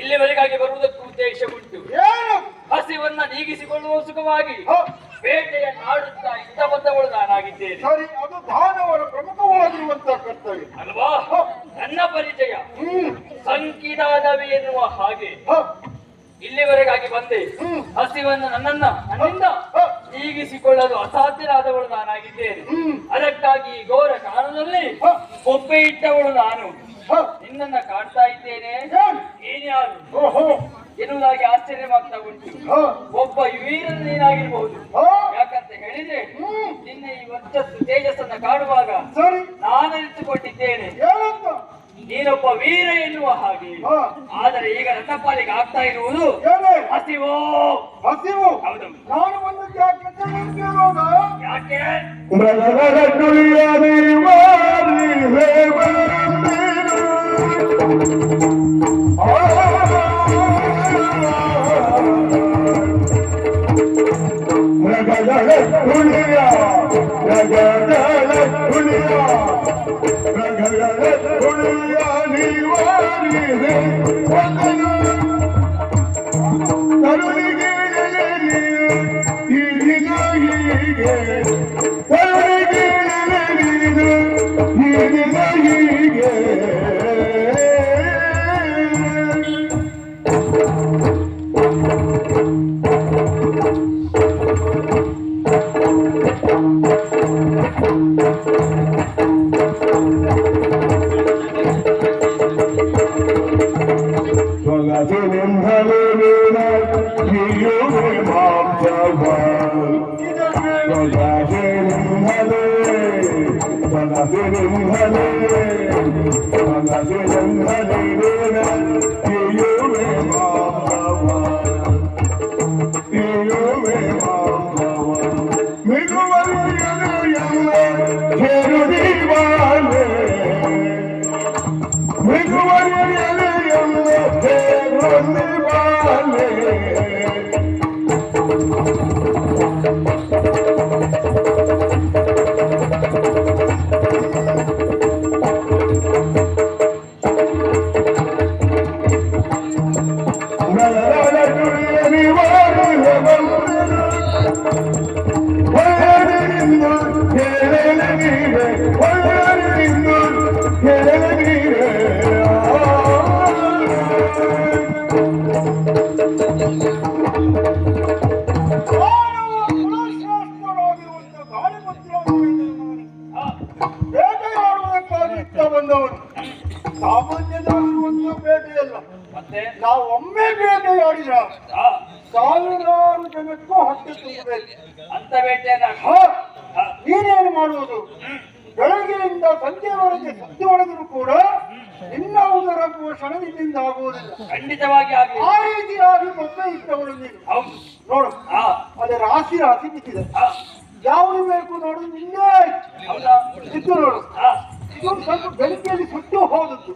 ಇಲ್ಲಿವರೆಗಾಗಿ ಬರುವುದಕ್ಕೂ ಉದ್ದೇಶ ಉಂಟು. ಹಸಿವನ್ನ ನೀಗಿಸಿಕೊಳ್ಳುವ ಸುಖವಾಗಿ ಬೇಟೆಯ ನಾಡುತ್ತಾ ಇದ್ದ ಬಂದವಳು ನಾನಾಗಿದ್ದೇನೆ. ಸರಿ, ಅದು ದಾನವರ ಪ್ರಮುಖವಾಗಿರುವಂತಹ ಕರ್ತವ್ಯ ಅಲ್ವಾ? ನನ್ನ ಪರಿಚಯ ಸಂಕಿದಾನವೇ ಎನ್ನುವ ಹಾಗೆ ಇಲ್ಲಿವರೆಗಾಗಿ ಬಂದೆ. ಹಸಿವನ್ನು ನನ್ನಿಂದ ನೀಗಿಸಿಕೊಳ್ಳಲು ಅಸಾಧ್ಯರಾದವಳು ನಾನಾಗಿದ್ದೇನೆ. ಅದಕ್ಕಾಗಿ ಘೋರ ಕಾರಣದಲ್ಲಿ ಒಪ್ಪೆ ಇಟ್ಟವಳು ನಾನು. ನಿನ್ನನ್ನ ಕಾಣ್ತಾ ಇದ್ದೇನೆ, ಏನ್ಯಾರು ಎನ್ನುವುದಾಗಿ ಆಶ್ಚರ್ಯವಾಗ್ತಾ ಉಂಟು. ಒಬ್ಬ ವೀರನ ನೀನಾಗಿರ್ಬಹುದು. ಯಾಕಂತ ಹೇಳಿದ್ರೆ ನಿನ್ನೆ ಈ ವರ್ಚಸ್ಸು ತೇಜಸ್ಸನ್ನ ಕಾಣುವಾಗ ನಾನು ಅರಿತುಕೊಂಡಿದ್ದೇನೆ ನೀನೊಬ್ಬ ವೀರ ಎನ್ನುವ ಹಾಗೆ. ಆದರೆ ಈಗ ನನ್ನ ಪಾಲಿಗೆ ಆಗ್ತಾ ಇರುವುದು ಹಸಿವು. ಹಸಿವು? ಹೌದು. ನಾನು ಒಂದು ಯಾಕೆ ಸಾಮಾನ್ಯದವರು ಬೇಟೆಯಲ್ಲ. ನಾವು ಒಮ್ಮೆ ಬೇಟೆಯಾಡಿದ ಸಾವಿರಾರು ಜನಕ್ಕೂ ಹೊಟ್ಟೆ ಹೋಗಬೇಕು. ಅಂತ ಬೇಟೆಯನ್ನ ಹಾ, ನೀನೇನು ಮಾಡುವುದು? ಬೆಳಗ್ಗೆಯಿಂದ ಸಂಜೆವರೆಗೆ ಸುದ್ದಿ ಹೊಡೆದರೂ ಕೂಡ ನಿನ್ನ ಉದರ ಪೋಷಣ ನಿನ್ನಿಂದ ಆಗುವುದಿಲ್ಲ. ಖಂಡಿತವಾಗಿ ಆಗಲಿ. ಆ ರೀತಿಯಾಗಿ ಮೊನ್ನೆ ಇದ್ದವಳು ನೀನು. ಹೌದು. ನೋಡು, ಅದೇ ರಾಶಿ ರಾಶಿ ಬಿದ್ದಿದೆ. ಯಾವುದು ಬೇಕು ನೋಡು, ನಿನ್ನೆ ಹೌದಾ? ಇದ್ದು ನೋಡು. ಇದು ಸ್ವಲ್ಪ ಬೆಳಿಗ್ಗೆಯಲ್ಲಿ ಸುಟ್ಟು ಹೋದದ್ದು,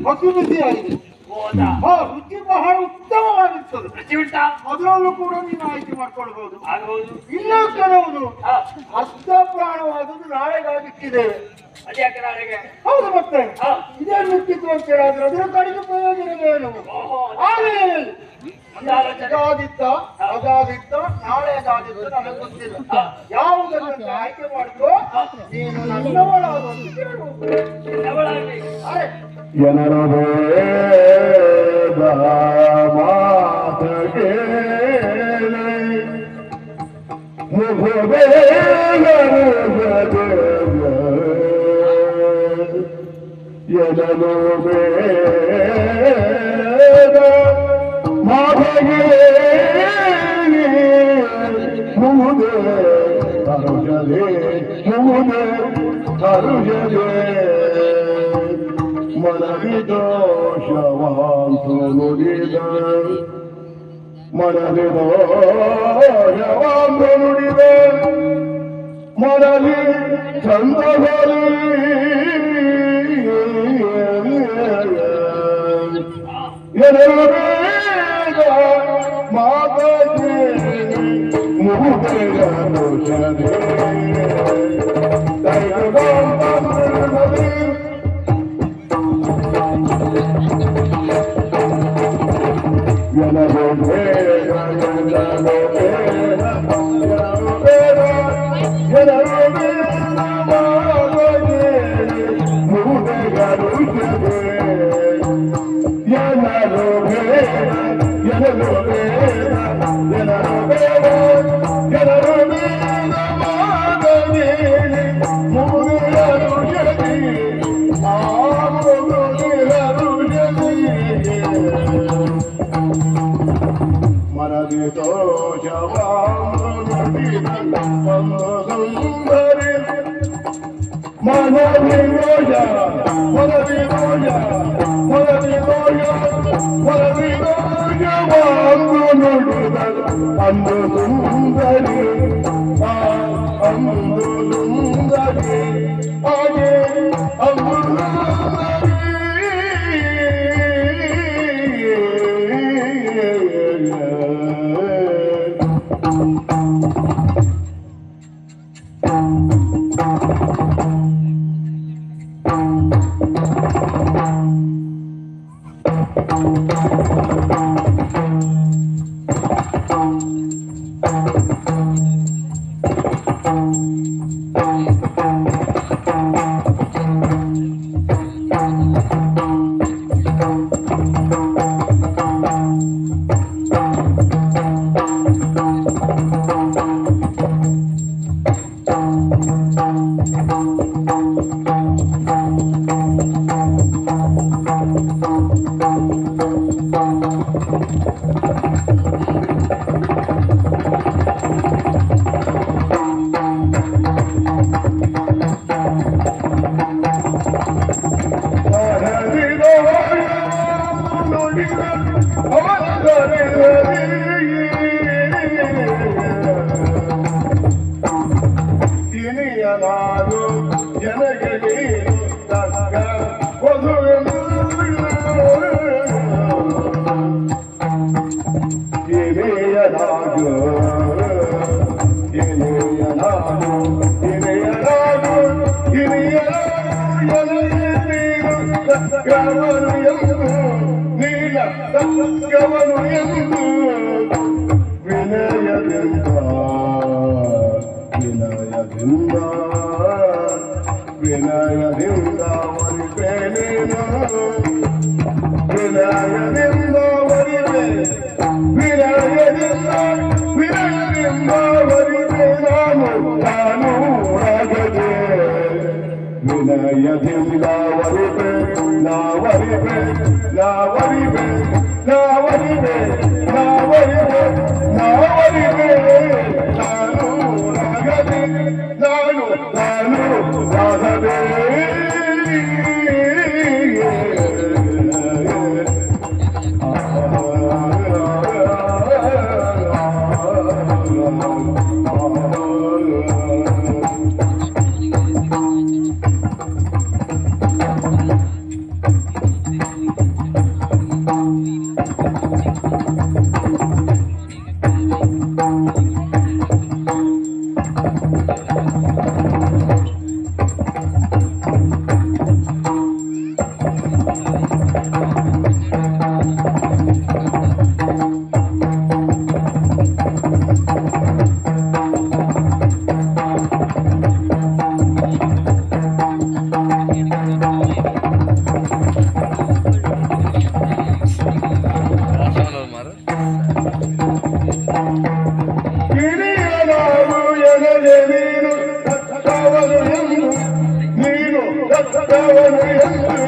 ಹಸಿ ಬಿಸಿಯಾಗಿದೆ. ಹೌದಾ? ರುಚಿ ಬಹಳ ಉತ್ತಮವಾಗಿರ್ತದೆ. ರುಚಿ ಉಂಟಾ? ಮೊದಲಲ್ಲೂ ಕೂಡ ನೀನು ಆಯ್ಕೆ ಮಾಡ್ಕೊಳ್ಬಹುದು. ಆಗಬಹುದು. ಇನ್ನೂ ಕೆಲವುದು ಅರ್ಧ ಪ್ರಾಣವಾದದ್ದು ನಾಳೆಗಾಗಿಟ್ಟಿದ್ದೇವೆ. ಅದ್ಯಾಕೆ ನಾಳೆಗೆ? ಹೌದು, ಮತ್ತೆ ಇದೇ ಮಿಕ್ಕಿತ್ತು ಅಂತ ಹೇಳಿದ್ರೆ ಅದರ ಕಡೆಗೆ ಪ್ರಯೋಜನವೇನು? ಆಮೇಲೆ ಅದಾದಿತ್ತ ನಾಳೆಗಾದಿತ್ತ ನನಗೆ ಗೊತ್ತಿಲ್ಲ. ಯಾವುದನ್ನು ಆಯ್ಕೆ ಮಾಡಿದ್ರು ನೀನು ನನ್ನವಳಾದೊಂದು ಕೇಳು. ಜನರು ಮಾತಗೆ ಎನಲು ಬೇಡ ಮಾತಗೆ ಮುಗುದೆ ಹರುಷದೆ ಮುಗುದೆ ಹರುಷದೆ ಮನವಿ ದೋಷವಾಂತು ನುಡಿದ ಮನವಿ ದೋಷವಾಂತು ನುಡಿದ ಮನವಿ ಚಂದದಲ್ಲಿ ಎನಬೇಗ ಮಾತಗೆ ಮುಗುದೆಯ ದೋಷದೆ ಜನರು ಬೇಡ ಜನರು ಬೇಡ ಜನರು ಬೇಡ ಜನರು ಬೇಡ ಮಾತಗೆ ಮುಗುದೆಯರು ಜನರು ಬೇಡ ಜನರು ಬೇಡ ಜನರು ಬೇಡ ಜನರು ಬೇಡ ಮಾತಗೆ ಮುಗುದೆಯರು ಮನದಿ ತೋಷವಾಂಧರಿ ಮನದಿ ರೋಜ ಮನದಿ ರೋಜ ಮನದಿ ರೋಜ ಮನದಿ ರೋಜವಾಂಧು ನುಡಿದ ಅಂದು ಸುಂದರಿ ಅಂದು ಸುಂದರಿ ಹಾಗೆ ಅಂದು ಇನಿಯನಾದು ಜನಗಲಿ ತಕ್ಕ ಇನಿಯನಾದು ಇನಿಯನಾದು ಇನಿಯನಾದು ಇನಿಯನಾದು ತಕ್ಕವನು ಎಂದು ನೀಲ ತಕ್ಕವನು ಎಂದು ವಿನಯದಿಂದ ವಿನಯದಿಂದ ವಿನಯದಿಂದ ಒಲಿಪೆ ನೀನು ವಿನಯದಿಂದ ಒಲಿಪೆ ವಿನಯದಿಂದ ವಿನಯದಿಂದ ಒಲಿಪೆ ನಾನು ಆಗದೆ ವಿನಯದಿಂದ ಒಲಿಪೆ ನಾವರಿಪೆ ನಾವರಿಪೆ ನಾವರಿಪೆ ನಾವರಿಪೆ ನಾವರಿಪೆ ಕಿರಿಯನಾಗು ಎನಗೆ ನೀನು ತಕ್ಕವನು ಎಂದು ನೀನು ತಕ್ಕವನು ಎಂದು